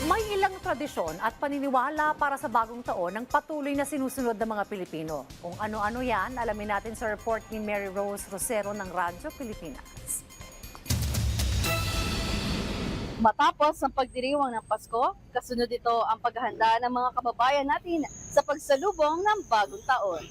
May ilang tradisyon at paniniwala para sa bagong taon ng patuloy na sinusunod ng mga Pilipino. Kung ano-ano yan, alamin natin sa report ni Mary Rose Rosero ng Radyo Pilipinas. Matapos ang pagdiriwang ng Pasko, kasunod ito ang paghahanda ng mga kababayan natin sa pagsalubong ng bagong taon.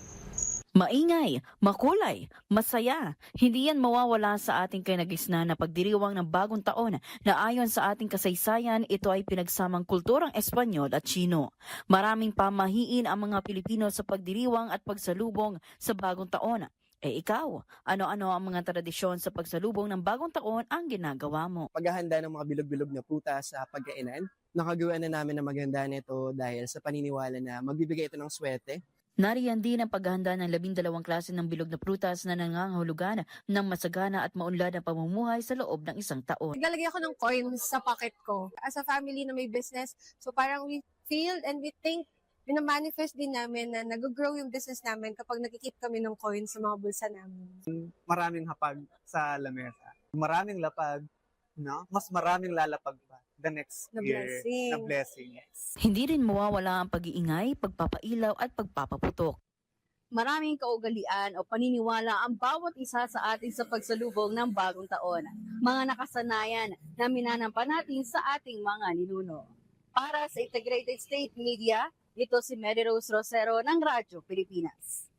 Maingay, makulay, masaya. Hindi yan mawawala sa ating kinagisnan na pagdiriwang ng bagong taon na ayon sa ating kasaysayan, ito ay pinagsamang kulturang Espanyol at Tsino. Maraming pamahiin ang mga Pilipino sa pagdiriwang at pagsalubong sa bagong taon. Ikaw, ano-ano ang mga tradisyon sa pagsalubong ng bagong taon ang ginagawa mo? Paghahanda ng mga bilog-bilog na prutas sa pagkainan. Nakagawa na namin ang maghanda nito dahil sa paniniwala na magbibigay ito ng swerte. Nariyan din ang paghahanda ng 12 klase ng bilog na prutas na nangangahulugan ng masagana at maunlad na pamumuhay sa loob ng isang taon. Naglalagay ako ng coins sa pocket ko. As a family na may business, so parang we feel and we think, minamanifest din namin na nag-grow yung business namin kapag nagkikip kami ng coins sa mga bulsa namin. Maraming hapag sa lamesa. Maraming lapag, no? Mas maraming lalapag pa the next The year. blessing. The blessing. Yes. Hindi rin mawawala ang pag-iingay, pagpapailaw at pagpapaputok. Maraming kaugalian o paniniwala ang bawat isa sa atin sa pagsalubong ng bagong taon. Mga nakasanayan na minanampan natin sa ating mga ninuno. Para sa Integrated State Media, ito si Mary Rose Rosero ng Radyo Pilipinas.